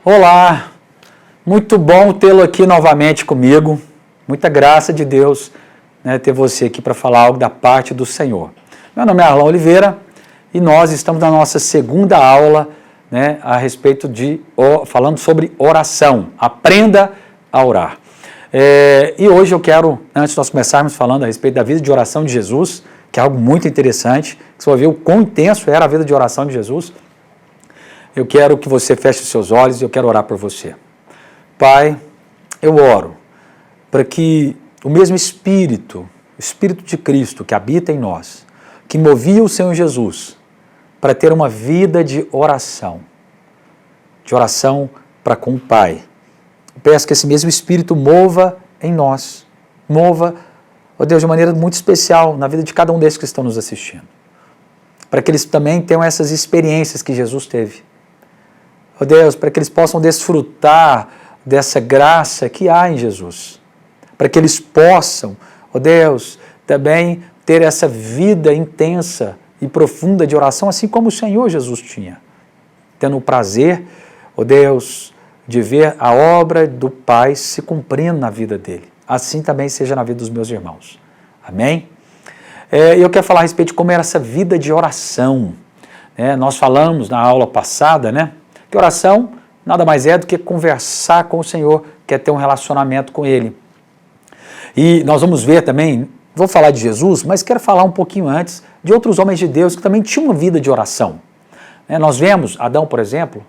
Olá, muito bom tê-lo aqui novamente comigo, muita graça de Deus, ter você aqui para falar algo da parte do Senhor. Meu nome é Arlão Oliveira e nós estamos na nossa segunda aula a respeito falando sobre oração, aprenda a orar. E hoje eu quero, antes de nós começarmos falando a respeito da vida de oração de Jesus, que é algo muito interessante, que você vai ver o quão intenso era a vida de oração de Jesus. Eu quero que você feche os seus olhos e eu quero orar por você. Pai, eu oro para que o mesmo Espírito, o Espírito de Cristo que habita em nós, que movia o Senhor Jesus para ter uma vida de oração para com o Pai. Eu peço que esse mesmo Espírito mova em nós, ó Deus, de maneira muito especial na vida de cada um desses que estão nos assistindo, para que eles também tenham essas experiências que Jesus teve. Ó Deus, para que eles possam desfrutar dessa graça que há em Jesus, para que eles possam, ó Deus, também ter essa vida intensa e profunda de oração, assim como o Senhor Jesus tinha, tendo o prazer, ó Deus, de ver a obra do Pai se cumprindo na vida dele. Assim também seja na vida dos meus irmãos. Amém? Eu quero falar a respeito de como era essa vida de oração. Nós falamos na aula passada, que oração nada mais é do que conversar com o Senhor, quer ter um relacionamento com Ele. E nós vamos ver também, vou falar de Jesus, mas quero falar um pouquinho antes de outros homens de Deus que também tinham uma vida de oração. Nós vemos Adão, por exemplo,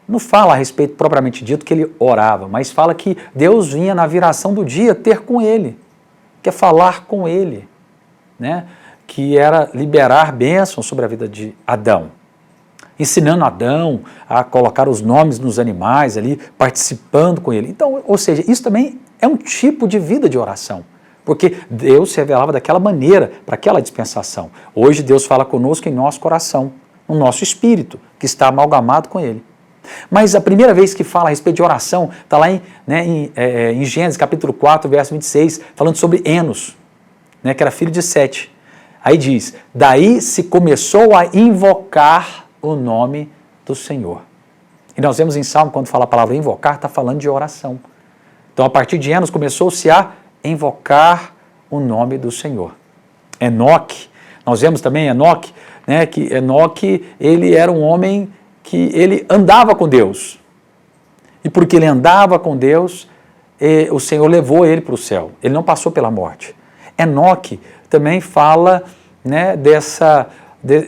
não fala a respeito propriamente dito que ele orava, mas fala que Deus vinha na viração do dia ter com ele, quer falar com ele, que era liberar bênçãos sobre a vida de Adão. Ensinando Adão a colocar os nomes nos animais ali, participando com ele. Então, ou seja, isso também é um tipo de vida de oração, porque Deus se revelava daquela maneira, para aquela dispensação. Hoje Deus fala conosco em nosso coração, no nosso espírito, que está amalgamado com Ele. Mas a primeira vez que fala a respeito de oração, está lá em Gênesis capítulo 4, verso 26, falando sobre Enos, que era filho de Sete. Aí diz, daí se começou a invocar o nome do Senhor. E nós vemos em Salmo, quando fala a palavra invocar, está falando de oração. Então, a partir de Enos, começou-se a invocar o nome do Senhor. Enoque, nós vemos também Enoque, que Enoque, ele era um homem que ele andava com Deus. E porque ele andava com Deus, o Senhor levou ele para o céu. Ele não passou pela morte. Enoque também fala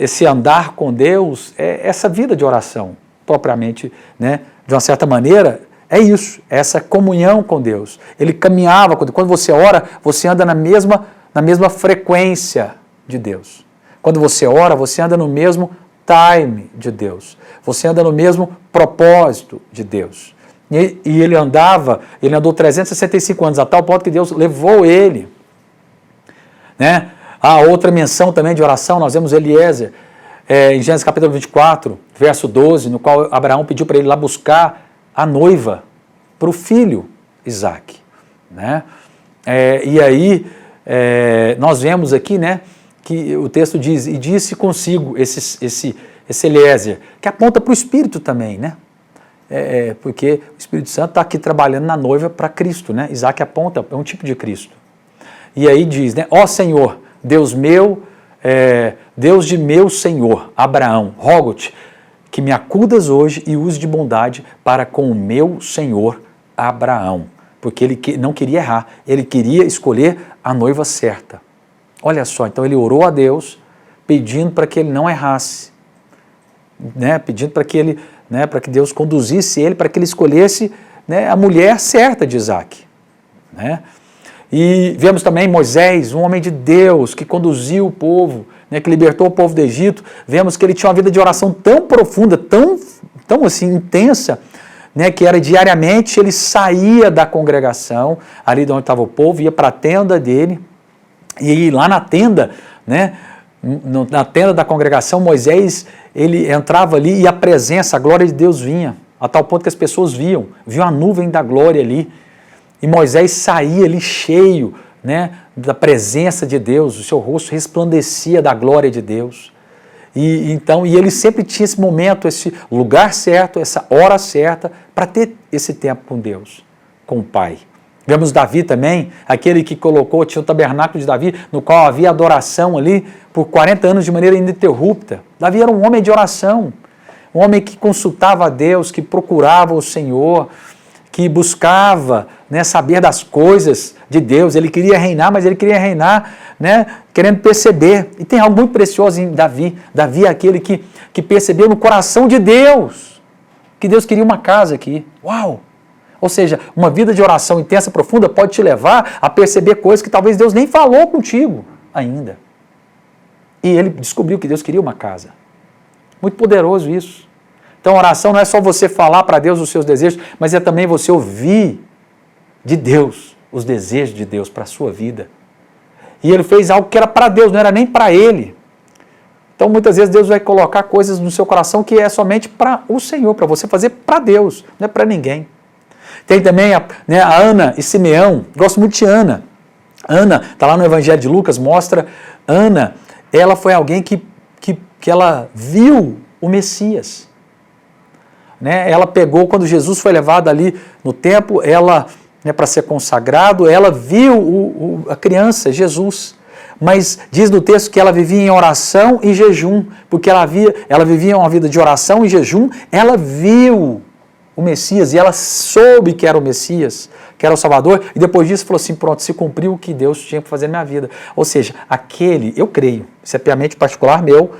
esse andar com Deus, essa vida de oração, propriamente, de uma certa maneira, é isso, essa comunhão com Deus. Ele caminhava com Deus. Quando você ora, você anda na mesma frequência de Deus. Quando você ora, você anda no mesmo time de Deus. Você anda no mesmo propósito de Deus. E ele andou 365 anos, a tal ponto que Deus levou ele. Há outra menção também de oração, nós vemos Eliezer, em Gênesis capítulo 24, verso 12, no qual Abraão pediu para ele lá buscar a noiva para o filho Isaque. E aí, nós vemos aqui, que o texto diz, e disse consigo esse Eliezer, que aponta para o Espírito também, porque o Espírito Santo está aqui trabalhando na noiva para Cristo, Isaque aponta, é um tipo de Cristo. E aí diz, ó Senhor, Deus meu, Deus de meu Senhor, Abraão, rogo-te que me acudas hoje e use de bondade para com o meu Senhor Abraão, porque ele não queria errar, ele queria escolher a noiva certa. Olha só, então ele orou a Deus pedindo para que ele não errasse, pedindo para que para que Deus conduzisse ele, para que ele escolhesse a mulher certa de Isaque. E vemos também Moisés, um homem de Deus, que conduziu o povo, que libertou o povo do Egito. Vemos que ele tinha uma vida de oração tão profunda, tão assim, intensa, que era diariamente, ele saía da congregação, ali de onde estava o povo, ia para a tenda dele, e lá na tenda, na tenda da congregação, Moisés, ele entrava ali e a presença, a glória de Deus vinha, a tal ponto que as pessoas viam a nuvem da glória ali, e Moisés saía ali cheio, da presença de Deus, o seu rosto resplandecia da glória de Deus. E ele sempre tinha esse momento, esse lugar certo, essa hora certa, para ter esse tempo com Deus, com o Pai. Vemos Davi também, aquele que tinha o tabernáculo de Davi, no qual havia adoração ali por 40 anos de maneira ininterrupta. Davi era um homem de oração, um homem que consultava a Deus, que procurava o Senhor, que buscava, né, saber das coisas de Deus. Ele queria reinar, mas ele queria reinar, né, querendo perceber. E tem algo muito precioso em Davi. Davi é aquele que percebeu no coração de Deus que Deus queria uma casa aqui. Uau! Ou seja, uma vida de oração intensa, profunda, pode te levar a perceber coisas que talvez Deus nem falou contigo ainda. E ele descobriu que Deus queria uma casa. Muito poderoso isso. Então, a oração não é só você falar para Deus os seus desejos, mas é também você ouvir de Deus os desejos de Deus para a sua vida. E ele fez algo que era para Deus, não era nem para ele. Então, muitas vezes, Deus vai colocar coisas no seu coração que é somente para o Senhor, para você fazer para Deus, não é para ninguém. Tem também a Ana e Simeão, gosto muito de Ana. Ana, está lá no Evangelho de Lucas, mostra, Ana, ela foi alguém que ela viu o Messias. Né? Ela pegou, quando Jesus foi levado ali no templo, ela, né, para ser consagrado, ela viu a criança, Jesus. Mas diz no texto que ela vivia em oração e jejum, porque ela vivia uma vida de oração e jejum, ela viu o Messias e ela soube que era o Messias, que era o Salvador, e depois disso falou assim, pronto, se cumpriu o que Deus tinha que fazer na minha vida. Ou seja, eu creio, isso é piamente particular meu,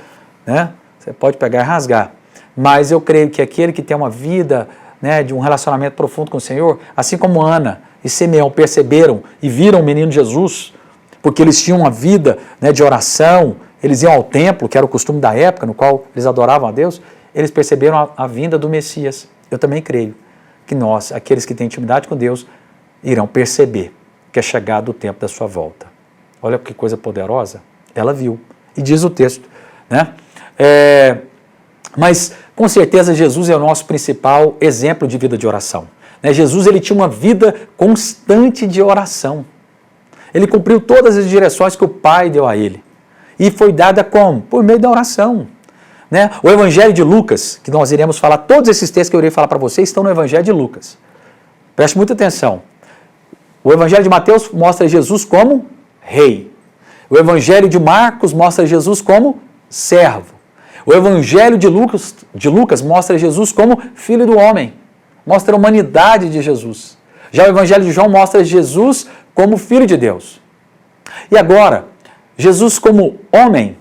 né? Você pode pegar e rasgar, mas eu creio que aquele que tem uma vida, né, de um relacionamento profundo com o Senhor, assim como Ana e Simeão perceberam e viram o menino Jesus, porque eles tinham uma vida, né, de oração, eles iam ao templo, que era o costume da época, no qual eles adoravam a Deus, eles perceberam a vinda do Messias. Eu também creio que nós, aqueles que têm intimidade com Deus, irão perceber que é chegado o tempo da sua volta. Olha que coisa poderosa. Ela viu. E diz o texto, né? Mas, com certeza, Jesus é o nosso principal exemplo de vida de oração. Né? Jesus, ele tinha uma vida constante de oração. Ele cumpriu todas as direções que o Pai deu a ele. E foi dada como? Por meio da oração. Né? O Evangelho de Lucas, que nós iremos falar, todos esses textos que eu irei falar para vocês estão no Evangelho de Lucas. Preste muita atenção. O Evangelho de Mateus mostra Jesus como rei. O Evangelho de Marcos mostra Jesus como servo. O Evangelho de Lucas mostra Jesus como filho do homem. Mostra a humanidade de Jesus. Já o Evangelho de João mostra Jesus como filho de Deus. E agora, Jesus como homem,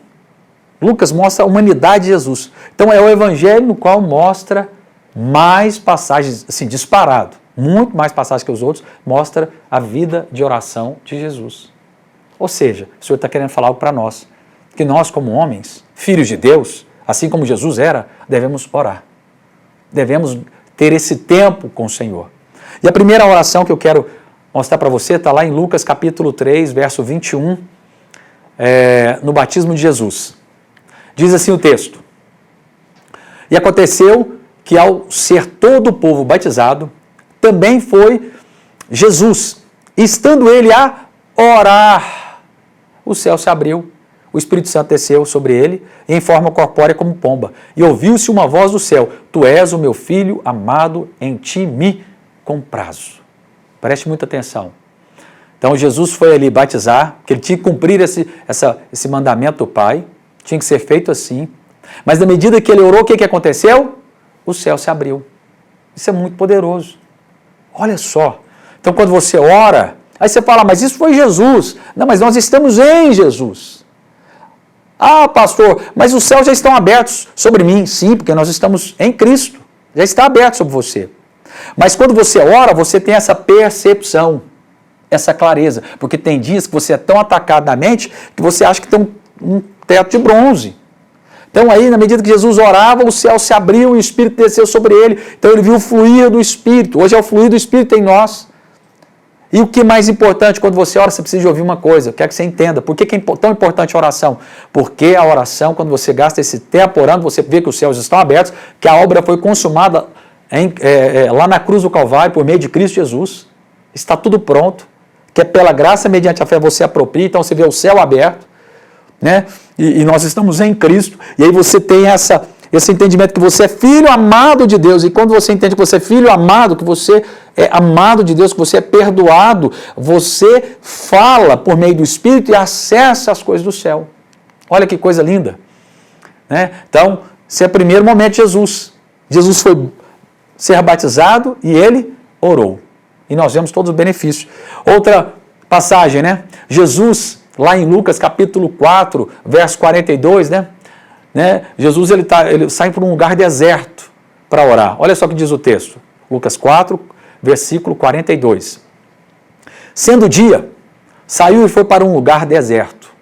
Lucas mostra a humanidade de Jesus. Então é o Evangelho no qual mostra mais passagens, assim, disparado, muito mais passagens que os outros, mostra a vida de oração de Jesus. Ou seja, o Senhor está querendo falar algo para nós, que nós como homens, filhos de Deus, assim como Jesus era, devemos orar. Devemos ter esse tempo com o Senhor. E a primeira oração que eu quero mostrar para você está lá em Lucas capítulo 3, verso 21, no batismo de Jesus. Diz assim o texto: E aconteceu que ao ser todo o povo batizado, também foi Jesus, estando ele a orar, o céu se abriu, o Espírito Santo desceu sobre ele, em forma corpórea como pomba, e ouviu-se uma voz do céu: Tu és o meu filho amado, em ti me comprazo. Preste muita atenção. Então Jesus foi ali batizar, porque ele tinha que cumprir esse mandamento do Pai, tinha que ser feito assim, mas na medida que ele orou, o que aconteceu? O céu se abriu. Isso é muito poderoso. Olha só. Então quando você ora, aí você fala, mas isso foi Jesus. Não, mas nós estamos em Jesus. Ah, pastor, mas os céus já estão abertos sobre mim. Sim, porque nós estamos em Cristo. Já está aberto sobre você. Mas quando você ora, você tem essa percepção, essa clareza. Porque tem dias que você é tão atacado na mente que você acha que tem um teto de bronze. Então aí, na medida que Jesus orava, o céu se abriu e o Espírito desceu sobre ele. Então ele viu o fluir do Espírito. Hoje é o fluir do Espírito em nós. E o que é mais importante, quando você ora, você precisa de ouvir uma coisa. Eu quero que você entenda. Por que é tão importante a oração? Porque a oração, quando você gasta esse tempo orando, você vê que os céus estão abertos, que a obra foi consumada lá na cruz do Calvário, por meio de Cristo Jesus. Está tudo pronto. Que é pela graça, mediante a fé, você apropria. Então você vê o céu aberto. né? E nós estamos em Cristo, e aí você tem esse entendimento que você é filho amado de Deus, e quando você entende que você é filho amado, que você é amado de Deus, que você é perdoado, você fala por meio do Espírito e acessa as coisas do céu. Olha que coisa linda, né? Então, esse é o primeiro momento de Jesus. Jesus foi ser batizado e ele orou. E nós vemos todos os benefícios. Outra passagem, né? Jesus, lá em Lucas capítulo 4, verso 42, né? Jesus ele sai para um lugar deserto para orar. Olha só o que diz o texto. Lucas 4, versículo 42. Sendo dia, saiu e foi para um lugar deserto.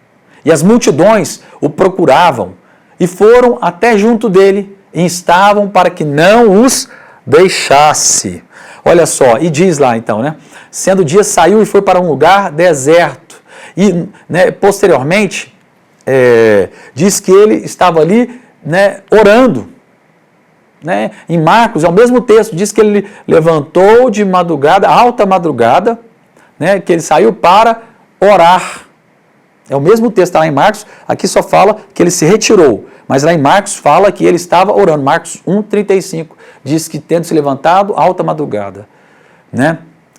E as multidões o procuravam e foram até junto dele e instavam para que não os deixasse. Olha só, e diz lá então, né? Sendo dia, saiu e foi para um lugar deserto. E, né, posteriormente, diz que ele estava ali, né, orando. Né? Em Marcos, é o mesmo texto, diz que ele levantou de madrugada, alta madrugada, né, que ele saiu para orar. É o mesmo texto, está lá em Marcos, aqui só fala que ele se retirou, mas lá em Marcos fala que ele estava orando. Marcos 1,35 diz que tendo se levantado, alta madrugada. Né?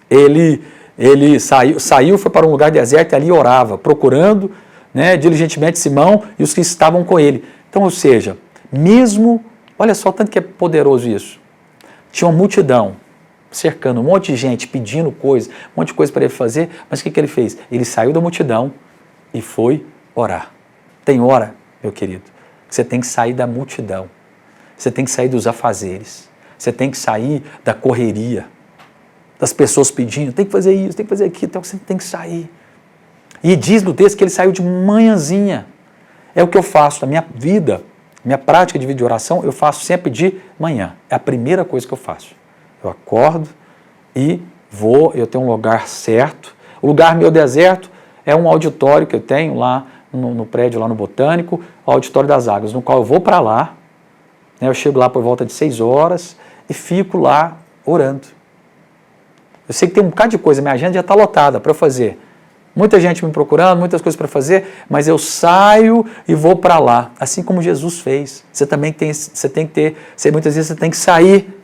Ele saiu, foi para um lugar deserto e ali orava, procurando, né, diligentemente Simão e os que estavam com ele. Então, ou seja, mesmo, olha só o tanto que é poderoso isso. Tinha uma multidão cercando, um monte de gente pedindo coisa, um monte de coisa para ele fazer, mas o que ele fez? Ele saiu da multidão e foi orar. Tem hora, meu querido, que você tem que sair da multidão, você tem que sair dos afazeres, você tem que sair da correria, das pessoas pedindo, tem que fazer isso, tem que fazer aquilo, então você tem que sair. E diz no texto que ele saiu de manhãzinha. É o que eu faço na minha vida, minha prática de vida de oração, eu faço sempre de manhã. É a primeira coisa que eu faço. Eu acordo e vou, eu tenho um lugar certo. O lugar meu deserto é um auditório que eu tenho lá no prédio, lá no Botânico, o Auditório das Águas, no qual eu vou para lá, né, eu chego lá por volta de 6 horas e fico lá orando. Eu sei que tem um bocado de coisa, minha agenda já está lotada para eu fazer. Muita gente me procurando, muitas coisas para fazer, mas eu saio e vou para lá, assim como Jesus fez. Você também tem que ter, muitas vezes você tem que sair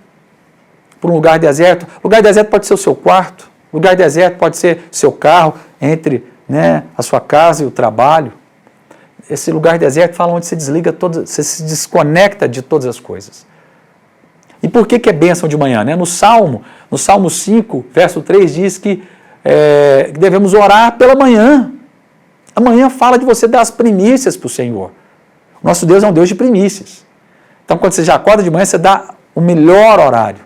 para um lugar deserto. Lugar deserto pode ser o seu quarto, lugar deserto pode ser o seu carro, entre, né, a sua casa e o trabalho. Esse lugar deserto fala onde você desliga você se desconecta de todas as coisas. E por que é bênção de manhã? Né? No Salmo 5, verso 3, diz que devemos orar pela manhã. Amanhã fala de você dar as primícias para o Senhor. Nosso Deus é um Deus de primícias. Então, quando você já acorda de manhã, você dá o melhor horário,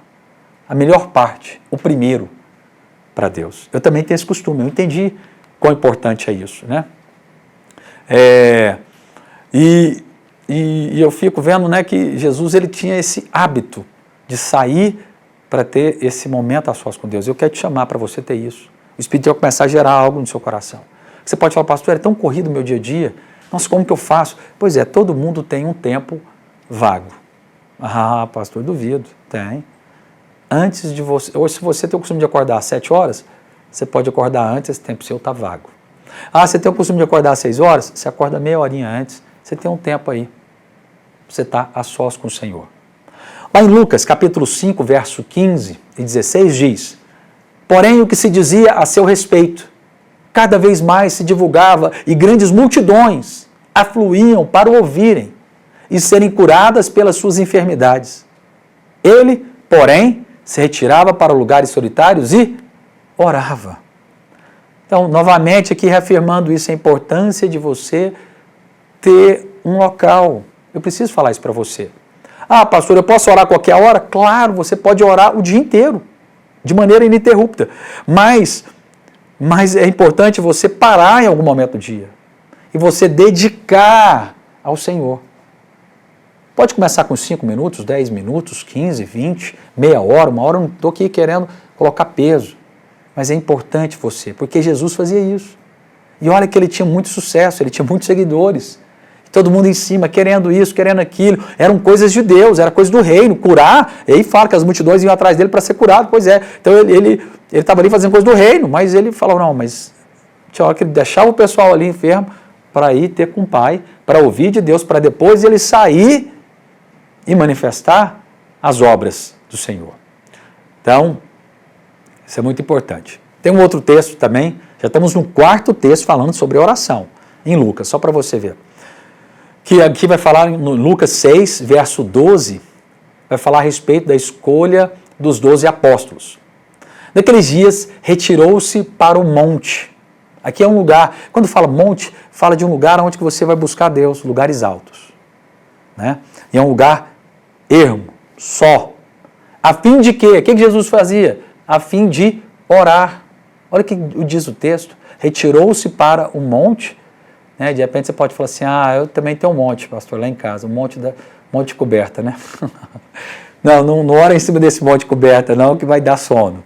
a melhor parte, o primeiro para Deus. Eu também tenho esse costume, eu entendi quão importante é isso. Né? E eu fico vendo, né, que Jesus ele tinha esse hábito de sair para ter esse momento a sós com Deus. Eu quero te chamar para você ter isso. O Espírito vai começar a gerar algo no seu coração. Você pode falar, pastor, é tão corrido o meu dia a dia. Nossa, como que eu faço? Pois é, todo mundo tem um tempo vago. Ah, pastor, duvido. Tem. Antes de você, ou se você tem o costume de acordar às 7 horas, você pode acordar antes, esse tempo seu está vago. Ah, você tem o costume de acordar às 6 horas? Você acorda meia horinha antes, você tem um tempo aí. Você está a sós com o Senhor. Lá em Lucas, capítulo 5, verso 15 e 16, diz: porém, o que se dizia a seu respeito, cada vez mais se divulgava e grandes multidões afluíam para o ouvirem e serem curadas pelas suas enfermidades. Ele, porém, se retirava para lugares solitários e orava. Então, novamente aqui reafirmando isso, a importância de você ter um local. Eu preciso falar isso para você. Ah, pastor, eu posso orar a qualquer hora? Claro, você pode orar o dia inteiro, de maneira ininterrupta. Mas é importante você parar em algum momento do dia e você dedicar ao Senhor. Pode começar com 5 minutos, 10 minutos, 15, 20, meia hora, uma hora. Eu não estou aqui querendo colocar peso. Mas é importante você, porque Jesus fazia isso. E olha que ele tinha muito sucesso, ele tinha muitos seguidores. Todo mundo em cima, querendo isso, querendo aquilo. Eram coisas de Deus, era coisa do reino, curar. E aí fala que as multidões iam atrás dele para ser curado. Pois é, então ele estava ali fazendo coisa do reino, mas ele falou, não, mas tinha hora que ele deixava o pessoal ali enfermo para ir ter com o Pai, para ouvir de Deus, para depois ele sair e manifestar as obras do Senhor. Então, isso é muito importante. Tem um outro texto também, já estamos no quarto texto falando sobre oração, em Lucas, só para você ver. Que aqui vai falar no Lucas 6, verso 12, vai falar a respeito da escolha dos 12 apóstolos. Naqueles dias, retirou-se para o monte. Aqui é um lugar, quando fala monte, fala de um lugar onde você vai buscar Deus, lugares altos. Né? E é um lugar ermo, só. A fim de quê? O que Jesus fazia? A fim de orar. Olha o que diz o texto. Retirou-se para o monte. Né? De repente você pode falar assim, eu também tenho um monte, pastor, lá em casa, um monte de coberta, né? Não ora em cima desse monte de coberta, não, que vai dar sono.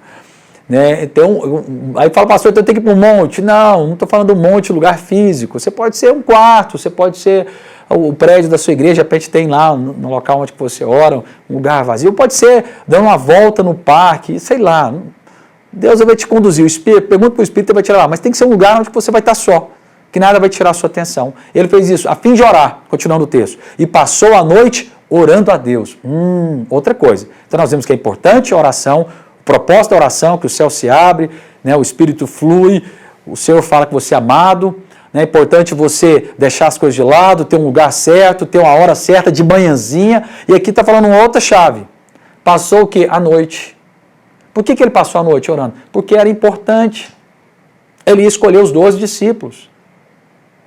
Né? Então, aí fala, pastor, então eu tenho que ir para um monte. Não estou falando de um monte, lugar físico. Você pode ser um quarto, você pode ser o prédio da sua igreja, de repente tem lá no local onde você ora, um lugar vazio. Pode ser dando uma volta no parque, sei lá. Deus vai te conduzir. O Espírito, pergunta para o Espírito, ele vai te levar. Mas tem que ser um lugar onde você vai estar só, que nada vai tirar a sua atenção. Ele fez isso a fim de orar, continuando o texto. E passou a noite orando a Deus. Outra coisa. Então nós vemos que é importante a oração, o propósito da oração, que o céu se abre, né, o Espírito flui, o Senhor fala que você é amado. É importante você deixar as coisas de lado, ter um lugar certo, ter uma hora certa, de manhãzinha. E aqui está falando uma outra chave. Passou o quê? A noite. Por que ele passou a noite orando? Porque era importante. Ele ia escolher os 12 discípulos.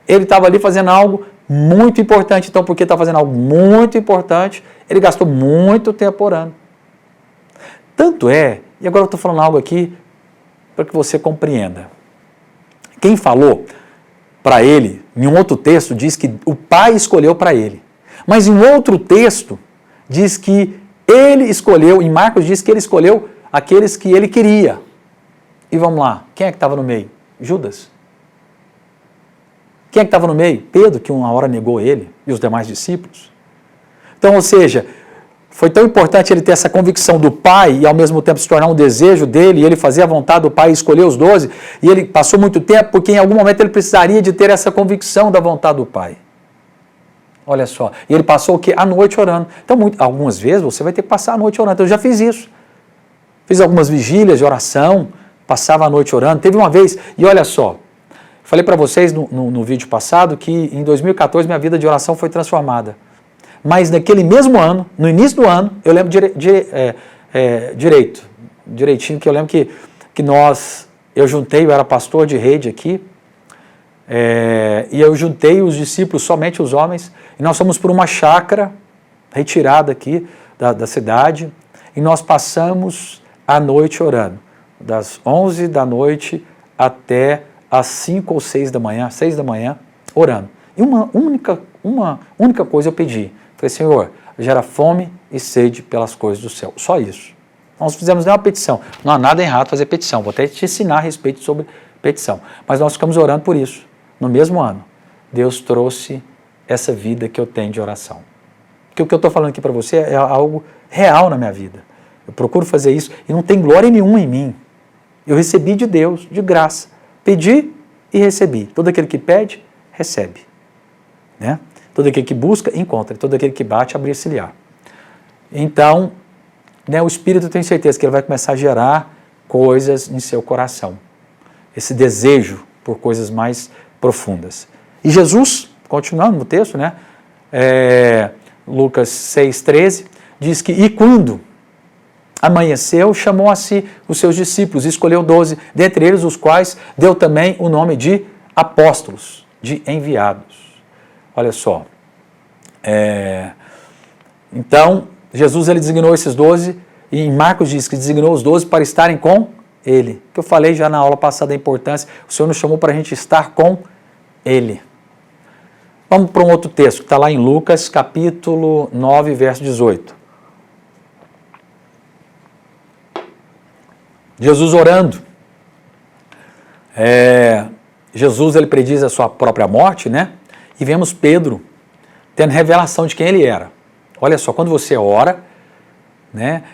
Ele estava ali fazendo algo muito importante. Então, porque estava fazendo algo muito importante, ele gastou muito tempo orando. Tanto é, e agora eu estou falando algo aqui para que você compreenda. Quem falou para ele, em um outro texto, diz que o Pai escolheu para ele. Mas em outro texto, diz que ele escolheu, em Marcos diz que ele escolheu aqueles que ele queria. E vamos lá, quem é que estava no meio? Judas. Quem é que estava no meio? Pedro, que uma hora negou ele, e os demais discípulos. Então, ou seja, foi tão importante ele ter essa convicção do Pai e ao mesmo tempo se tornar um desejo dele, e ele fazer a vontade do Pai e escolher os 12, e ele passou muito tempo porque em algum momento ele precisaria de ter essa convicção da vontade do Pai. Olha só, e ele passou o quê? A noite orando. Então, algumas vezes você vai ter que passar a noite orando. Então, eu já fiz isso. Fiz algumas vigílias de oração, passava a noite orando. Teve uma vez, e olha só, falei para vocês no vídeo passado que em 2014 minha vida de oração foi transformada. Mas naquele mesmo ano, no início do ano, eu lembro direitinho, que eu lembro que eu juntei, eu era pastor de rede aqui, e eu juntei os discípulos, somente os homens, e nós fomos por uma chácara retirada aqui da cidade, e nós passamos a noite orando, das 11 da noite até às 5 ou 6 da manhã, orando. E uma única coisa eu pedi. Falei, Senhor, gera fome e sede pelas coisas do céu. Só isso. Nós fizemos nenhuma petição. Não há nada errado fazer petição. Vou até te ensinar a respeito sobre petição. Mas nós ficamos orando por isso. No mesmo ano, Deus trouxe essa vida que eu tenho de oração. Porque o que eu estou falando aqui para você é algo real na minha vida. Eu procuro fazer isso e não tem glória nenhuma em mim. Eu recebi de Deus, de graça. Pedi e recebi. Todo aquele que pede, recebe. Né? Todo aquele que busca, encontra. Todo aquele que bate, abre-se-lhe-á. Então, né, o Espírito, eu tenho certeza que ele vai começar a gerar coisas em seu coração. Esse desejo por coisas mais profundas. E Jesus, continuando no texto, né, Lucas 6,13, diz que, e quando amanheceu, chamou a si os seus discípulos, e escolheu 12, dentre eles os quais deu também o nome de apóstolos, de enviados. Olha só, então, Jesus ele designou esses 12, e em Marcos diz que designou os 12 para estarem com Ele. Que eu falei já na aula passada a importância, o Senhor nos chamou para a gente estar com Ele. Vamos para um outro texto, que está lá em Lucas, capítulo 9, verso 18. Jesus orando. Jesus ele prediz a sua própria morte, né? E vemos Pedro tendo revelação de quem ele era. Olha só, quando você ora, né,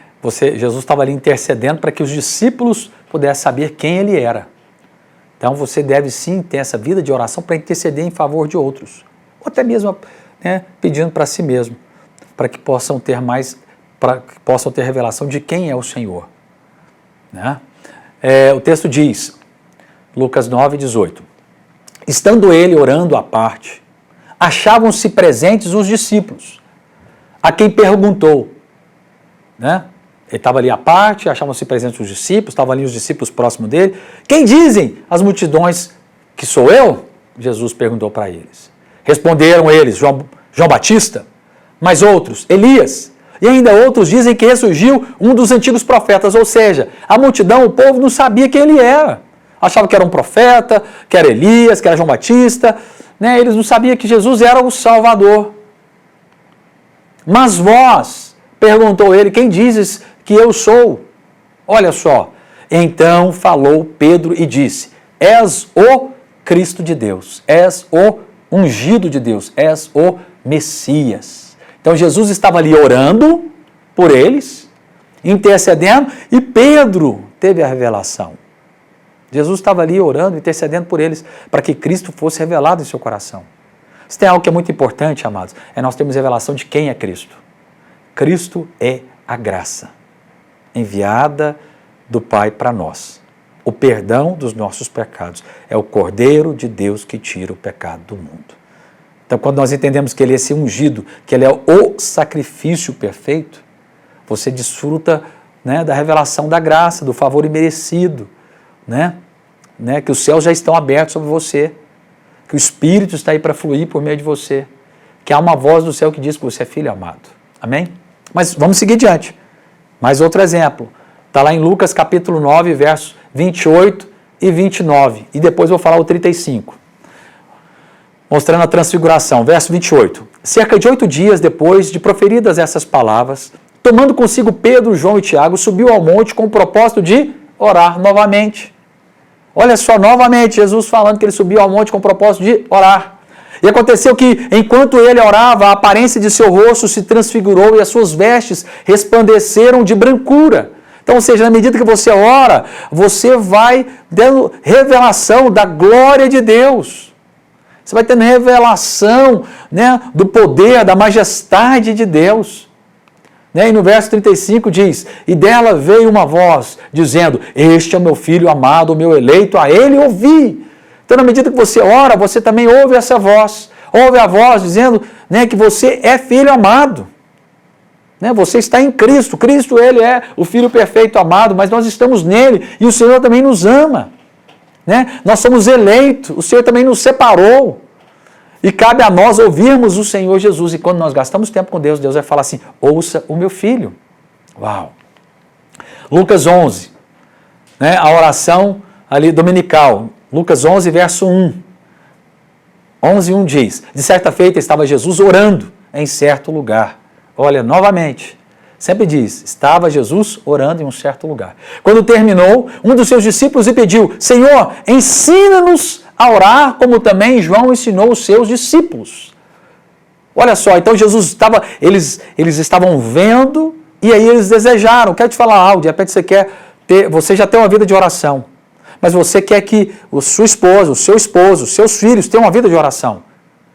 Jesus estava ali intercedendo para que os discípulos pudessem saber quem ele era. Então você deve sim ter essa vida de oração para interceder em favor de outros. Ou até mesmo, né, pedindo para si mesmo, para que possam ter revelação de quem é o Senhor. Né? O texto diz, Lucas 9:18, estando ele orando à parte, achavam-se presentes os discípulos, a quem perguntou, né? Ele estava ali à parte, achavam-se presentes os discípulos, estavam ali os discípulos próximos dele. Quem dizem as multidões que sou eu? Jesus perguntou para eles. Responderam eles, João Batista, mas outros, Elias, e ainda outros dizem que ressurgiu um dos antigos profetas, ou seja, a multidão, o povo não sabia quem ele era. Achava que era um profeta, que era Elias, que era João Batista, né? Eles não sabiam que Jesus era o Salvador. Mas vós, perguntou ele, quem dizes que eu sou? Olha só, então falou Pedro e disse, és o Cristo de Deus, és o ungido de Deus, és o Messias. Então Jesus estava ali orando por eles, intercedendo, e Pedro teve a revelação. Jesus estava ali orando, intercedendo por eles, para que Cristo fosse revelado em seu coração. Se tem algo que é muito importante, amados, é nós termos revelação de quem é Cristo. Cristo é a graça enviada do Pai para nós. O perdão dos nossos pecados. É o Cordeiro de Deus que tira o pecado do mundo. Então, quando nós entendemos que Ele é esse ungido, que Ele é o sacrifício perfeito, você desfruta, né, da revelação da graça, do favor imerecido, né, que os céus já estão abertos sobre você, que o Espírito está aí para fluir por meio de você, que há uma voz do céu que diz que você é filho amado. Amém? Mas vamos seguir adiante. Mais outro exemplo. Está lá em Lucas capítulo 9, versos 28 e 29. E depois vou falar o 35. Mostrando a transfiguração. Verso 28. Cerca de 8 dias depois de proferidas essas palavras, tomando consigo Pedro, João e Tiago, subiu ao monte com o propósito de orar novamente. Olha só, novamente, Jesus falando que ele subiu ao monte com o propósito de orar. E aconteceu que, enquanto ele orava, a aparência de seu rosto se transfigurou e as suas vestes resplandeceram de brancura. Então, ou seja, na medida que você ora, você vai dando revelação da glória de Deus. Você vai tendo revelação, né, do poder, da majestade de Deus. Né? E no verso 35 diz, e dela veio uma voz dizendo, este é o meu filho amado, o meu eleito, a ele ouvi. Então, na medida que você ora, você também ouve essa voz. Ouve a voz dizendo, né, que você é filho amado. Né? Você está em Cristo. Cristo, Ele é o Filho perfeito amado, mas nós estamos nele e o Senhor também nos ama. Né? Nós somos eleitos, o Senhor também nos separou. E cabe a nós ouvirmos o Senhor Jesus. E quando nós gastamos tempo com Deus, Deus vai falar assim, ouça o meu filho. Uau! Lucas 11, né, a oração ali dominical. Lucas 11, verso 1. 11:1 diz, de certa feita estava Jesus orando em certo lugar. Olha, novamente, sempre diz, estava Jesus orando em um certo lugar. Quando terminou, um dos seus discípulos lhe pediu, Senhor, ensina-nos a orar, como também João ensinou os seus discípulos. Olha só, então Jesus estava, eles estavam vendo, e aí eles desejaram, quero te falar algo, de repente você já tem uma vida de oração. Mas você quer que a sua esposa, o seu esposo, os seus filhos tenham uma vida de oração.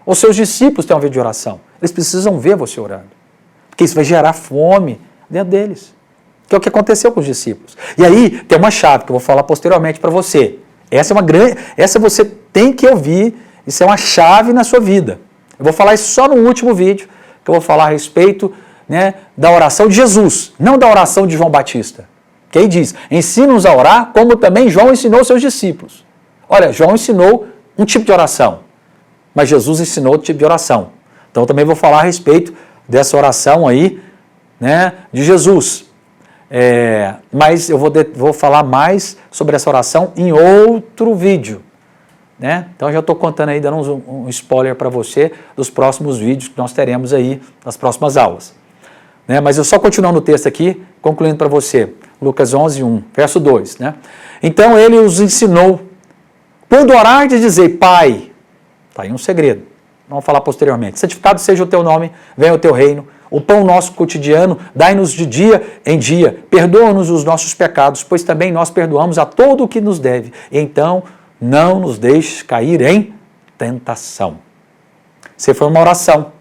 Ou seus discípulos tenham uma vida de oração. Eles precisam ver você orando. Porque isso vai gerar fome dentro deles. Que é o que aconteceu com os discípulos. E aí tem uma chave que eu vou falar posteriormente para você. Essa você tem que ouvir. Isso é uma chave na sua vida. Eu vou falar isso só no último vídeo, que eu vou falar a respeito, né, da oração de Jesus, não da oração de João Batista. Que aí diz, ensina-nos a orar, como também João ensinou seus discípulos. Olha, João ensinou um tipo de oração, mas Jesus ensinou outro tipo de oração. Então eu também vou falar a respeito dessa oração aí, né, de Jesus. Mas eu vou falar mais sobre essa oração em outro vídeo. Né? Então eu já estou contando aí, dando um spoiler para você dos próximos vídeos que nós teremos aí nas próximas aulas. Né? Mas eu só continuando o texto aqui, concluindo para você. Lucas 11:1, verso 2. Né? Então ele os ensinou, quando orardes, dizei, Pai, está aí um segredo, vamos falar posteriormente, santificado seja o teu nome, venha o teu reino, o pão nosso cotidiano, dai-nos de dia em dia, perdoa-nos os nossos pecados, pois também nós perdoamos a todo o que nos deve, e então não nos deixes cair em tentação. Isso foi uma oração.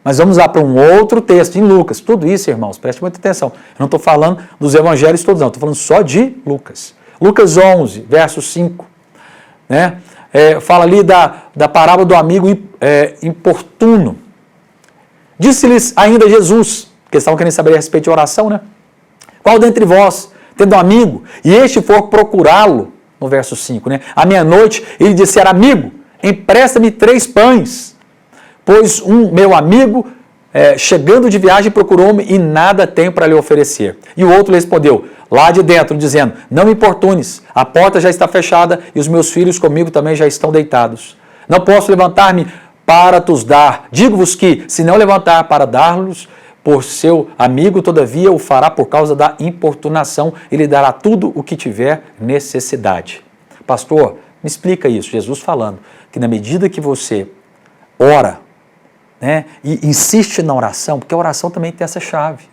Mas vamos lá para um outro texto, em Lucas. Tudo isso, irmãos, preste muita atenção. Eu não estou falando dos evangelhos todos, não. Estou falando só de Lucas. Lucas 11, verso 5. Né? Fala ali da parábola do amigo importuno. Disse-lhes ainda Jesus, porque estavam querendo saber a respeito de oração, né? Qual dentre vós, tendo um amigo, e este for procurá-lo, no verso 5, né? À meia-noite, ele disser, amigo, empresta-me 3 pães, pois um meu amigo, chegando de viagem, procurou-me e nada tenho para lhe oferecer. E o outro lhe respondeu, lá de dentro, dizendo, não me importunes, a porta já está fechada e os meus filhos comigo também já estão deitados. Não posso levantar-me para tos dar. Digo-vos que, se não levantar para dar-los por seu amigo, todavia o fará por causa da importunação e lhe dará tudo o que tiver necessidade. Pastor, me explica isso. Jesus falando que na medida que você ora, né, e insiste na oração, porque a oração também tem essa chave.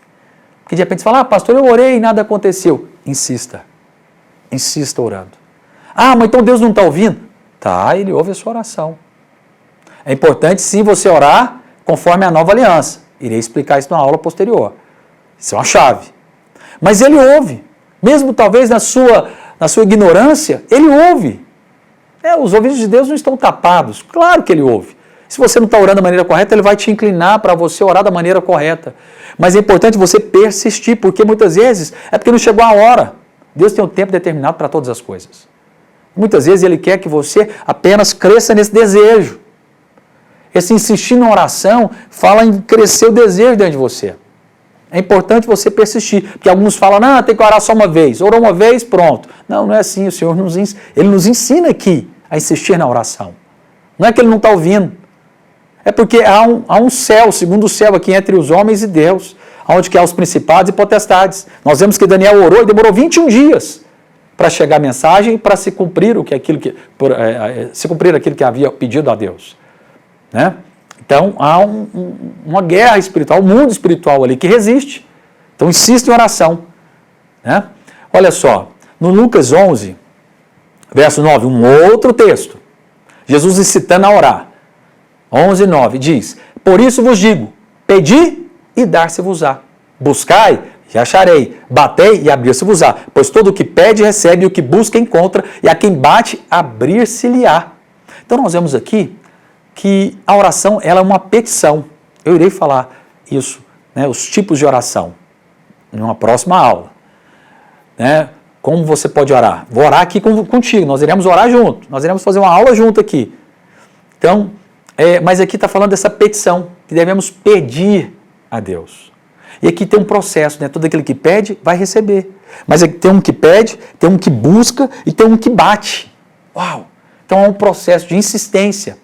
Porque de repente você fala, pastor, eu orei e nada aconteceu. Insista. Insista orando. Mas então Deus não está ouvindo? Tá, ele ouve a sua oração. É importante sim você orar conforme a nova aliança. Irei explicar isso na aula posterior. Isso é uma chave. Mas ele ouve. Mesmo talvez na sua ignorância, ele ouve. Os ouvidos de Deus não estão tapados. Claro que ele ouve. Se você não está orando da maneira correta, ele vai te inclinar para você orar da maneira correta. Mas é importante você persistir, porque muitas vezes é porque não chegou a hora. Deus tem um tempo determinado para todas as coisas. Muitas vezes ele quer que você apenas cresça nesse desejo. Esse insistir na oração fala em crescer o desejo dentro de você. É importante você persistir, porque alguns falam, tem que orar só uma vez. Orou uma vez, pronto. Não é assim, o Senhor ele nos ensina aqui a insistir na oração. Não é que ele não está ouvindo. É porque há um céu, segundo o céu aqui entre os homens e Deus, onde que há os principados e potestades. Nós vemos que Daniel orou e demorou 21 dias para chegar a mensagem e para se cumprir aquilo que havia pedido a Deus. Né? Então, há uma guerra espiritual, um mundo espiritual ali que resiste. Então, insiste em oração. Né? Olha só, no Lucas 11, verso 9, um outro texto. Jesus incitando a orar. 11, 9, diz, por isso vos digo, pedi e dar-se-vos-á. Buscai e acharei. Batei e abrir-se-vos-á. Pois todo o que pede recebe, e o que busca encontra, e a quem bate abrir-se-lhe-á. Então, nós vemos aqui que a oração ela é uma petição. Eu irei falar isso, né, os tipos de oração, em uma próxima aula. Né? Como você pode orar? Vou orar aqui contigo, nós iremos orar junto, nós iremos fazer uma aula junto aqui. Então, mas aqui está falando dessa petição, que devemos pedir a Deus. E aqui tem um processo, né? Todo aquele que pede vai receber. Mas aqui tem um que pede, tem um que busca e tem um que bate. Uau! Então é um processo de insistência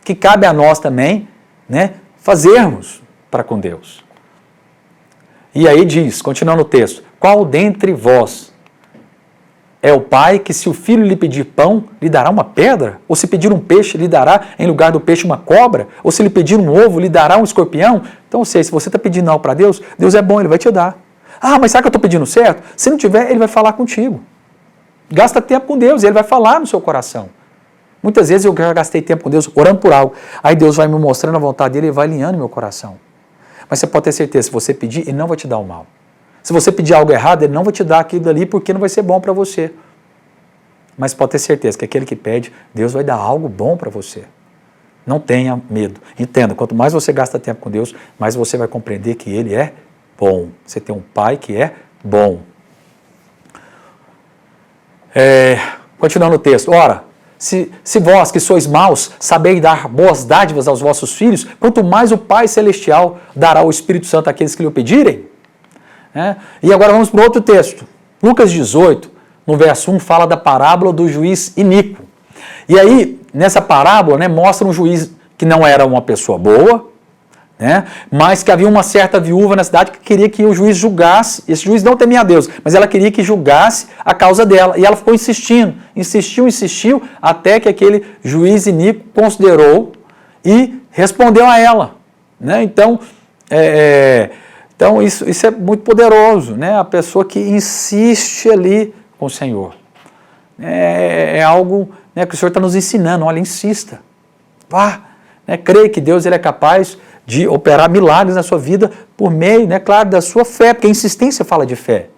que cabe a nós também, né, fazermos para com Deus. E aí diz, continuando o texto, qual dentre vós é o pai que se o filho lhe pedir pão, lhe dará uma pedra? Ou se pedir um peixe, lhe dará em lugar do peixe uma cobra? Ou se lhe pedir um ovo, lhe dará um escorpião? Então, ou seja, se você está pedindo algo para Deus, Deus é bom, Ele vai te dar. Mas será que eu estou pedindo certo? Se não tiver, Ele vai falar contigo. Gasta tempo com Deus, Ele vai falar no seu coração. Muitas vezes eu já gastei tempo com Deus orando por algo. Aí Deus vai me mostrando a vontade dEle e vai alinhando meu coração. Mas você pode ter certeza, se você pedir, Ele não vai te dar o mal. Se você pedir algo errado, Ele não vai te dar aquilo ali porque não vai ser bom para você. Mas pode ter certeza que aquele que pede, Deus vai dar algo bom para você. Não tenha medo. Entenda, quanto mais você gasta tempo com Deus, mais você vai compreender que Ele é bom. Você tem um Pai que é bom. Continuando o texto. Ora, se vós que sois maus, sabeis dar boas dádivas aos vossos filhos, quanto mais o Pai Celestial dará o Espírito Santo àqueles que lhe o pedirem. E agora vamos para outro texto. Lucas 18, no verso 1, fala da parábola do juiz iníquo. E aí, nessa parábola, né, mostra um juiz que não era uma pessoa boa, né, mas que havia uma certa viúva na cidade que queria que o juiz julgasse. Esse juiz não temia a Deus, mas ela queria que julgasse a causa dela. E ela ficou insistindo, insistiu, até que aquele juiz iníquo considerou e respondeu a ela. Né? Então isso é muito poderoso, né? A pessoa que insiste ali com o Senhor. é algo, né, que o Senhor está nos ensinando. Olha, insista. Vá, né, creia que Deus ele é capaz de operar milagres na sua vida por meio, né, claro, da sua fé, porque a insistência fala de fé.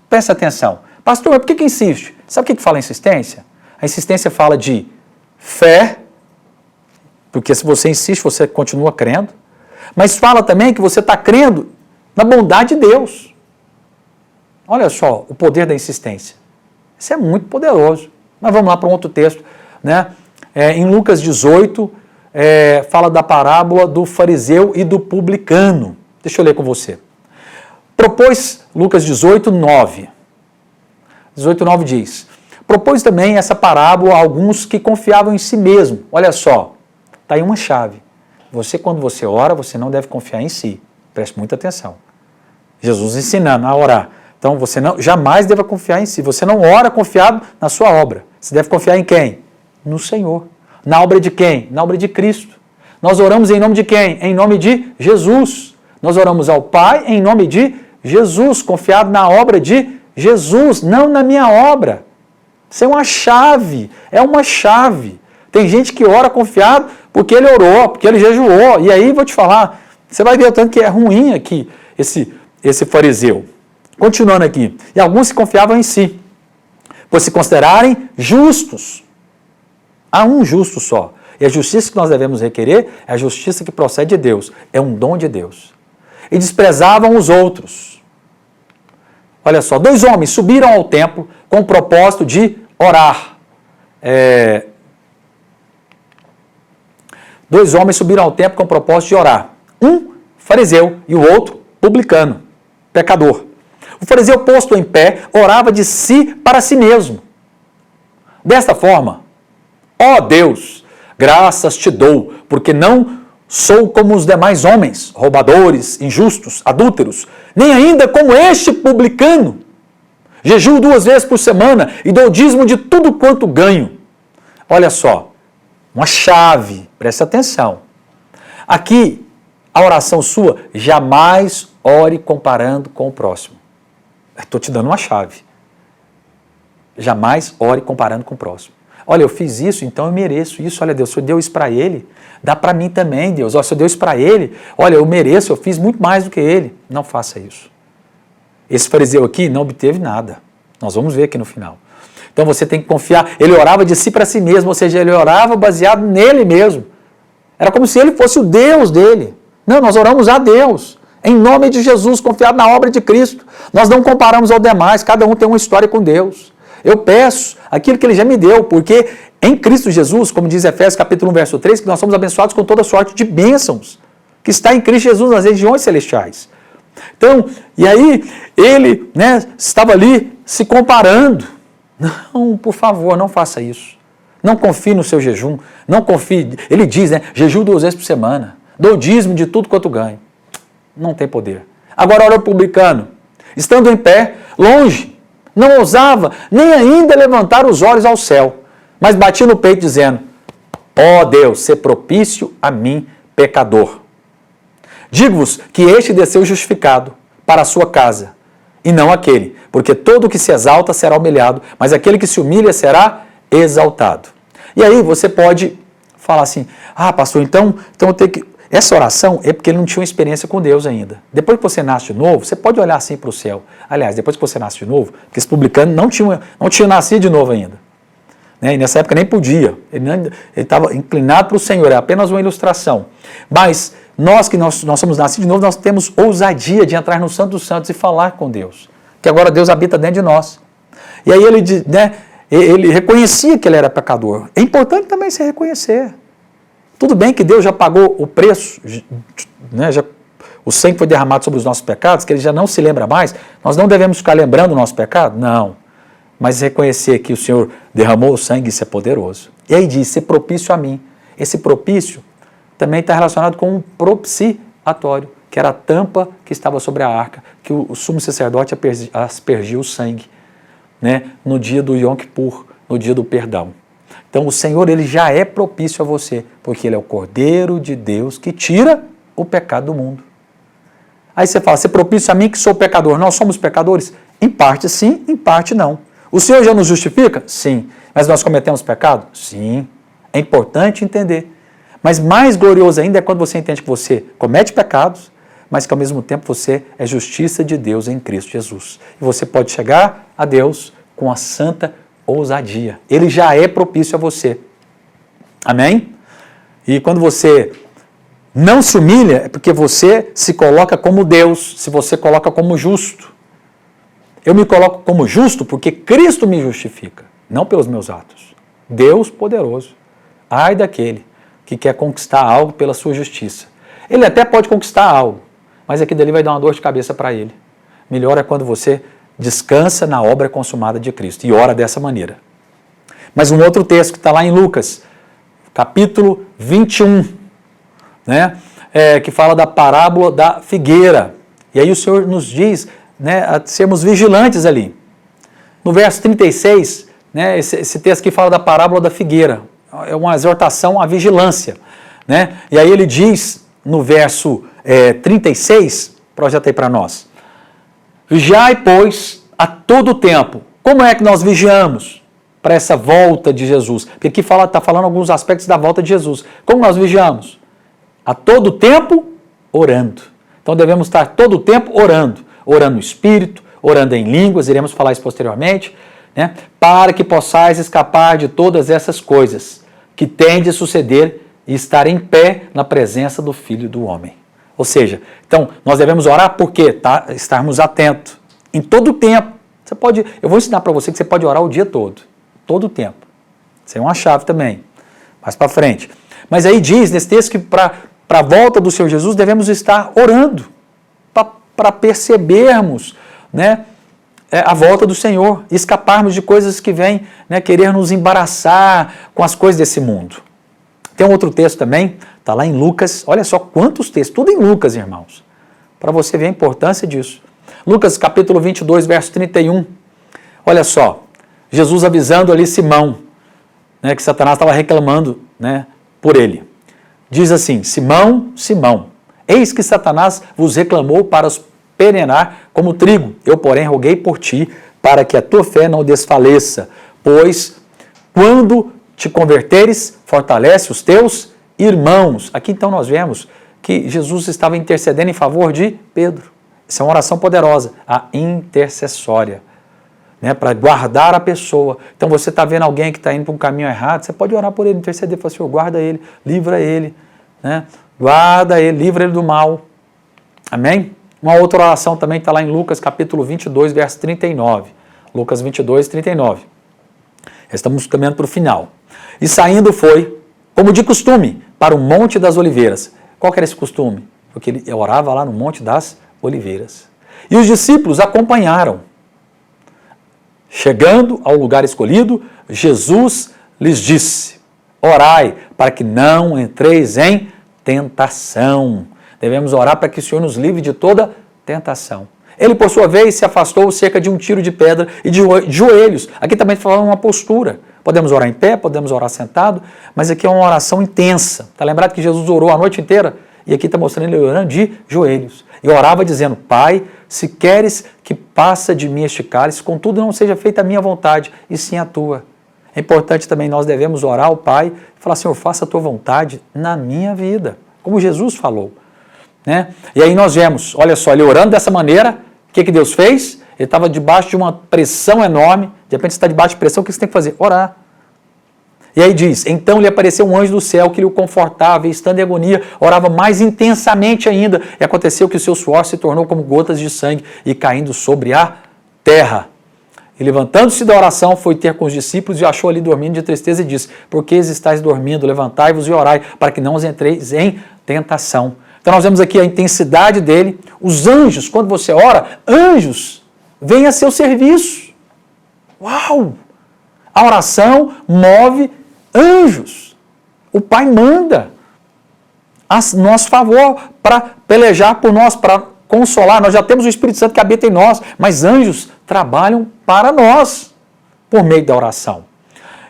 Presta atenção. Pastor, mas por que insiste? Sabe o que fala insistência? A insistência fala de fé, porque se você insiste, você continua crendo, mas fala também que você está crendo na bondade de Deus. Olha só o poder da insistência. Isso é muito poderoso. Mas vamos lá para um outro texto, né? Em Lucas 18, fala da parábola do fariseu e do publicano. Deixa eu ler com você. Propôs, Lucas 18, 9. 18, 9 diz: propôs também essa parábola a alguns que confiavam em si mesmo. Olha só, está aí uma chave. Você, quando você ora, você não deve confiar em si. Preste muita atenção. Jesus ensinando a orar. Então, você jamais deva confiar em si. Você não ora confiado na sua obra. Você deve confiar em quem? No Senhor. Na obra de quem? Na obra de Cristo. Nós oramos em nome de quem? Em nome de Jesus. Nós oramos ao Pai em nome de Jesus, confiado na obra de Jesus, não na minha obra. Isso é uma chave. É uma chave. Tem gente que ora confiado porque ele orou, porque ele jejuou. E aí, vou te falar, você vai ver o tanto que é ruim aqui esse fariseu. Continuando aqui. E alguns se confiavam em si, por se considerarem justos. Há um justo só. E a justiça que nós devemos requerer é a justiça que procede de Deus. É um dom de Deus. E desprezavam os outros. Olha só, 2 homens subiram ao templo com o propósito de orar. 2 homens subiram ao templo com o propósito de orar. Um fariseu e o outro publicano, pecador. O fariseu, posto em pé, orava de si para si mesmo. Desta forma: ó Deus, graças te dou, porque não sou como os demais homens, roubadores, injustos, adúlteros, nem ainda como este publicano. Jejuo 2 vezes por semana e dou dízimo de tudo quanto ganho. Olha só, uma chave, preste atenção. Aqui, a oração sua, jamais ore comparando com o próximo. Estou te dando uma chave. Jamais ore comparando com o próximo. Olha, eu fiz isso, então eu mereço isso. Olha, Deus, se eu deu isso para ele, dá para mim também, Deus. Olha, se eu deu isso para ele, olha, eu mereço, eu fiz muito mais do que ele. Não faça isso. Esse fariseu aqui não obteve nada. Nós vamos ver aqui no final. Então você tem que confiar. Ele orava de si para si mesmo, ou seja, ele orava baseado nele mesmo. Era como se ele fosse o Deus dele. Não, nós oramos a Deus. Em nome de Jesus, confiado na obra de Cristo. Nós não comparamos ao demais, cada um tem uma história com Deus. Eu peço aquilo que ele já me deu, porque em Cristo Jesus, como diz Efésios capítulo 1, verso 3, que nós somos abençoados com toda sorte de bênçãos, que está em Cristo Jesus nas regiões celestiais. Então, e aí, ele, né, estava ali se comparando. Não, por favor, não faça isso. Não confie no seu jejum, não confie. Ele diz, né, jejum 2 vezes por semana, dou dízimo de tudo quanto ganho. Não tem poder. Agora, olha o publicano, estando em pé, longe, não ousava nem ainda levantar os olhos ao céu, mas batia no peito dizendo: ó Deus, sê propício a mim, pecador. Digo-vos que este desceu justificado para a sua casa, e não aquele, porque todo o que se exalta será humilhado, mas aquele que se humilha será exaltado. E aí você pode falar assim: ah, pastor, então eu tenho que... Essa oração é porque ele não tinha uma experiência com Deus ainda. Depois que você nasce de novo, você pode olhar assim para o céu. Aliás, depois que você nasce de novo, porque esse publicano não tinha nascido de novo ainda. Né? E nessa época nem podia. Ele estava inclinado para o Senhor, é apenas uma ilustração. Mas nós somos nascidos de novo, nós temos ousadia de entrar no Santo dos Santos e falar com Deus. Que agora Deus habita dentro de nós. E aí ele reconhecia que ele era pecador. É importante também se reconhecer. Tudo bem que Deus já pagou o preço, né, o sangue foi derramado sobre os nossos pecados, que ele já não se lembra mais. Nós não devemos ficar lembrando o nosso pecado? Não. Mas reconhecer que o Senhor derramou o sangue, isso é poderoso. E aí diz, ser propício a mim. Esse propício também está relacionado com um propiciatório, que era a tampa que estava sobre a arca, que o sumo sacerdote aspergiu o sangue, né, no dia do Yom Kippur, no dia do perdão. Então o Senhor, ele já é propício a você, porque ele é o Cordeiro de Deus que tira o pecado do mundo. Aí você fala, ser propício a mim que sou pecador. Nós somos pecadores? Em parte sim, em parte não. O Senhor já nos justifica? Sim. Mas nós cometemos pecado? Sim. É importante entender. Mas mais glorioso ainda é quando você entende que você comete pecados, mas que ao mesmo tempo você é justiça de Deus em Cristo Jesus. E você pode chegar a Deus com a santa ousadia. Ele já é propício a você. Amém? E quando você não se humilha, é porque você se coloca como Deus, se você coloca como justo. Eu me coloco como justo porque Cristo me justifica, não pelos meus atos. Deus poderoso. Ai daquele que quer conquistar algo pela sua justiça. Ele até pode conquistar algo, mas aquilo dali vai dar uma dor de cabeça para ele. Melhor é quando você descansa na obra consumada de Cristo e ora dessa maneira. Mas um outro texto que está lá em Lucas, capítulo 21, né, que fala da parábola da figueira. E aí o Senhor nos diz, né, a sermos vigilantes ali. No verso 36, né, esse texto que fala da parábola da figueira, é uma exortação à vigilância. Né? E aí ele diz, no verso 36, projeta aí para nós, vigiai, pois, a todo tempo. Como é que nós vigiamos para essa volta de Jesus? Porque aqui está falando alguns aspectos da volta de Jesus. Como nós vigiamos? A todo tempo, orando. Então devemos estar todo tempo orando. Orando no Espírito, orando em línguas, iremos falar isso posteriormente, né? Para que possais escapar de todas essas coisas que têm de suceder e estar em pé na presença do Filho do Homem. Ou seja, então, nós devemos orar porque estarmos atentos em todo o tempo. Eu vou ensinar para você que você pode orar o dia todo o tempo. Isso é uma chave também, mais para frente. Mas aí diz, nesse texto, que para a volta do Senhor Jesus devemos estar orando, para percebermos, né, a volta do Senhor, e escaparmos de coisas que vêm, né, querer nos embaraçar com as coisas desse mundo. Tem um outro texto também, está lá em Lucas, olha só quantos textos, tudo em Lucas, irmãos, para você ver a importância disso. Lucas capítulo 22, verso 31, olha só, Jesus avisando ali Simão, né, que Satanás estava reclamando, né, por ele. Diz assim, Simão, Simão, eis que Satanás vos reclamou para os penenar como trigo. Eu, porém, roguei por ti, para que a tua fé não desfaleça. Pois, quando te converteres, fortalece os teus irmãos. Aqui, então, nós vemos que Jesus estava intercedendo em favor de Pedro. Isso é uma oração poderosa, a intercessória, né, para guardar a pessoa. Então, você está vendo alguém que está indo para um caminho errado, você pode orar por ele, interceder, falar, Senhor, guarda ele, livra ele, né, guarda ele, livra ele do mal. Amém? Uma outra oração também está lá em Lucas, capítulo 22, verso 39. Lucas 22, 39. Estamos caminhando para o final. E saindo foi, como de costume, para o Monte das Oliveiras. Qual que era esse costume? Porque ele orava lá no Monte das Oliveiras. E os discípulos acompanharam. Chegando ao lugar escolhido, Jesus lhes disse, orai para que não entreis em tentação. Devemos orar para que o Senhor nos livre de toda tentação. Ele, por sua vez, se afastou cerca de um tiro de pedra e de joelhos. Aqui também está falando uma postura. Podemos orar em pé, podemos orar sentado, mas aqui é uma oração intensa. Está lembrado que Jesus orou a noite inteira? E aqui está mostrando ele orando de joelhos. E orava dizendo, Pai, se queres que passe de mim este cálice, contudo não seja feita a minha vontade, e sim a tua. É importante também, nós devemos orar ao Pai e falar, Senhor, faça a tua vontade na minha vida, como Jesus falou. Né? E aí nós vemos, olha só, ele orando dessa maneira, o que Deus fez? Ele estava debaixo de uma pressão enorme, de repente você está debaixo de pressão, o que você tem que fazer? Orar. E aí diz, então lhe apareceu um anjo do céu que lhe confortava, e estando em agonia, orava mais intensamente ainda, e aconteceu que o seu suor se tornou como gotas de sangue, e caindo sobre a terra. E levantando-se da oração, foi ter com os discípulos, e achou ali dormindo de tristeza, e disse, por que estáis dormindo? Levantai-vos e orai, para que não os entreis em tentação. Então nós vemos aqui a intensidade dele. Os anjos, quando você ora, anjos vêm a seu serviço. Uau! A oração move anjos. O Pai manda a nosso favor para pelejar por nós, para consolar. Nós já temos o Espírito Santo que habita em nós, mas anjos trabalham para nós por meio da oração.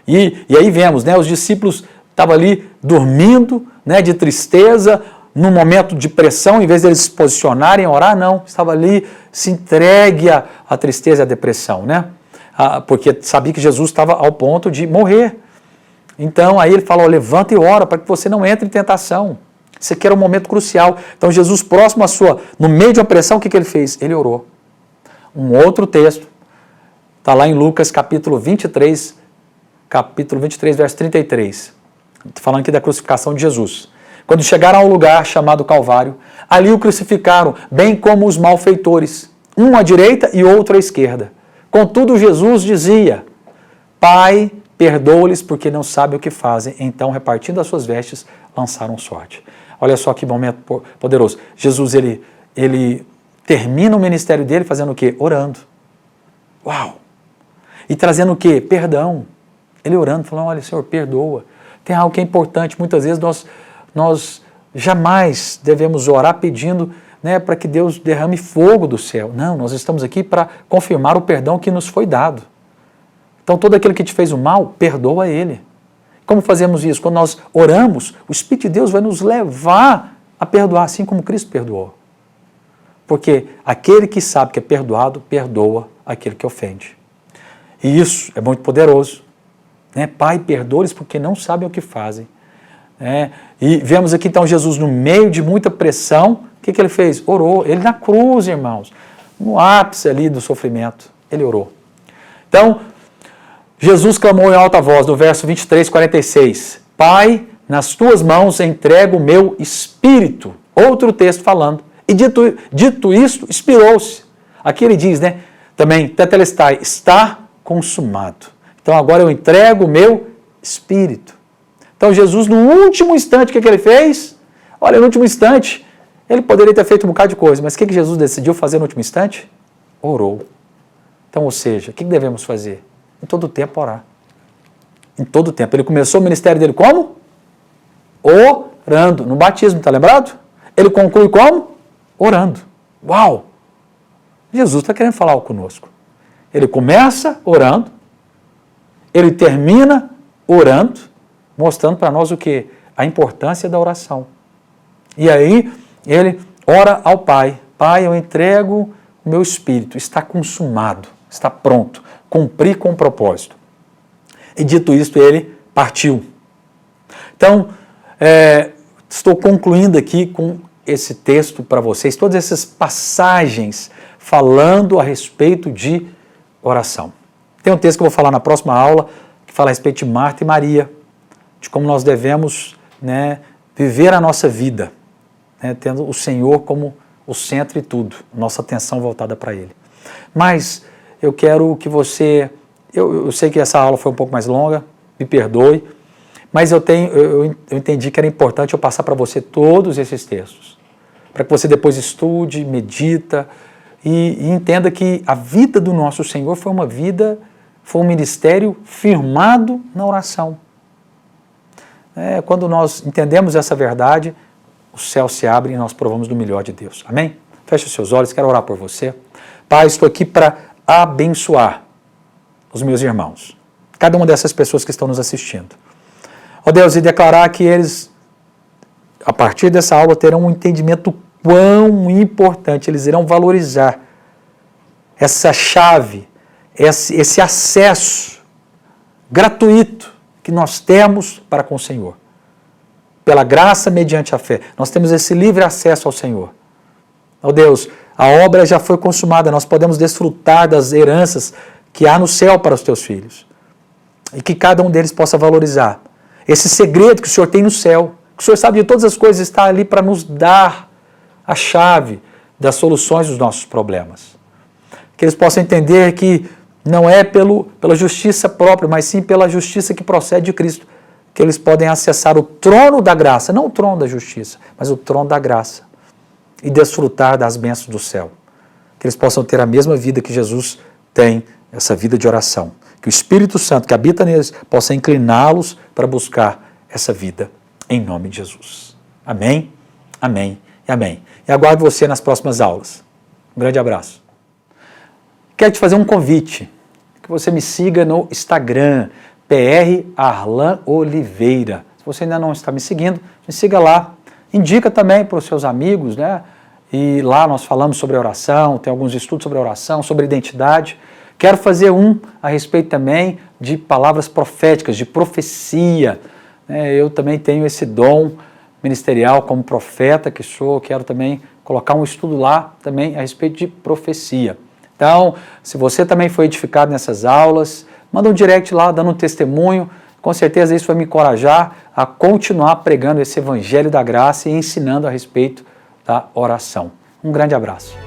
E aí vemos, né, os discípulos estavam ali dormindo, né, de tristeza, num momento de pressão, em vez de eles se posicionarem, orar, não, estava ali, se entregue à tristeza e à depressão, né? porque sabia que Jesus estava ao ponto de morrer. Então aí ele falou, levanta e ora para que você não entre em tentação. Isso aqui era um momento crucial. Então Jesus, próximo à no meio de uma pressão, o que ele fez? Ele orou. Um outro texto, está lá em Lucas capítulo 23, verso 33. Estou falando aqui da crucificação de Jesus. Quando chegaram ao lugar chamado Calvário, ali o crucificaram, bem como os malfeitores, um à direita e outro à esquerda. Contudo, Jesus dizia, Pai, perdoa-lhes porque não sabem o que fazem. Então, repartindo as suas vestes, lançaram sorte. Olha só que momento poderoso. Jesus, ele termina o ministério dele fazendo o quê? Orando. Uau! E trazendo o quê? Perdão. Ele orando, falando, olha, Senhor, perdoa. Tem algo que é importante. Muitas vezes nós jamais devemos orar pedindo, né, para que Deus derrame fogo do céu. Não, nós estamos aqui para confirmar o perdão que nos foi dado. Então, todo aquele que te fez o mal, perdoa ele. Como fazemos isso? Quando nós oramos, o Espírito de Deus vai nos levar a perdoar, assim como Cristo perdoou. Porque aquele que sabe que é perdoado, perdoa aquele que ofende. E isso é muito poderoso. Né? Pai, perdoa-lhes porque não sabem o que fazem. E vemos aqui então Jesus no meio de muita pressão, o que ele fez? Orou. Ele na cruz, irmãos, no ápice ali do sofrimento, ele orou. Então, Jesus clamou em alta voz, no verso 23, 46, Pai, nas tuas mãos entrego o meu espírito. Outro texto falando. E dito isto, expirou-se. Aqui ele diz, né, também, tetelestai, está consumado. Então agora eu entrego o meu espírito. Então Jesus, no último instante, o que ele fez? Olha, no último instante, ele poderia ter feito um bocado de coisa, mas o que Jesus decidiu fazer no último instante? Orou. Então, ou seja, o que devemos fazer? Em todo tempo orar. Em todo tempo. Ele começou o ministério dele como? Orando. No batismo, está lembrado? Ele conclui como? Orando. Uau! Jesus está querendo falar algo conosco. Ele começa orando, ele termina orando, mostrando para nós o quê? A importância da oração. E aí, ele ora ao Pai. Pai, eu entrego o meu espírito. Está consumado, está pronto. Cumpri com o propósito. E dito isto, ele partiu. Então, estou concluindo aqui com esse texto para vocês, todas essas passagens falando a respeito de oração. Tem um texto que eu vou falar na próxima aula, que fala a respeito de Marta e Maria, de como nós devemos, né, viver a nossa vida, né, tendo o Senhor como o centro e tudo, nossa atenção voltada para Ele. Mas eu quero que você, eu sei que essa aula foi um pouco mais longa, me perdoe, mas eu entendi que era importante eu passar para você todos esses textos, para que você depois estude, medita e entenda que a vida do nosso Senhor foi um ministério firmado na oração. Quando nós entendemos essa verdade, o céu se abre e nós provamos do melhor de Deus. Amém? Feche os seus olhos, quero orar por você. Pai, estou aqui para abençoar os meus irmãos, cada uma dessas pessoas que estão nos assistindo. Ó Deus, e declarar que eles, a partir dessa aula, terão um entendimento quão importante, eles irão valorizar essa chave, esse acesso gratuito que nós temos para com o Senhor. Pela graça mediante a fé, nós temos esse livre acesso ao Senhor. Ó Deus, a obra já foi consumada, nós podemos desfrutar das heranças que há no céu para os teus filhos. E que cada um deles possa valorizar esse segredo que o Senhor tem no céu, que o Senhor sabe de todas as coisas, está ali para nos dar a chave das soluções dos nossos problemas. Que eles possam entender que não é pela justiça própria, mas sim pela justiça que procede de Cristo, que eles podem acessar o trono da graça, não o trono da justiça, mas o trono da graça, e desfrutar das bênçãos do céu. Que eles possam ter a mesma vida que Jesus tem, essa vida de oração. Que o Espírito Santo que habita neles possa incliná-los para buscar essa vida, em nome de Jesus. Amém, amém e amém. E aguardo você nas próximas aulas. Um grande abraço. Quero te fazer um convite, que você me siga no Instagram, PR Arlan Oliveira. Se você ainda não está me seguindo, me siga lá. Indica também para os seus amigos, né? E lá nós falamos sobre oração, tem alguns estudos sobre oração, sobre identidade. Quero fazer um a respeito também de palavras proféticas, de profecia. Eu também tenho esse dom ministerial como profeta que sou, quero também colocar um estudo lá também a respeito de profecia. Então, se você também foi edificado nessas aulas, manda um direct lá dando um testemunho, com certeza isso vai me encorajar a continuar pregando esse evangelho da graça e ensinando a respeito da oração. Um grande abraço.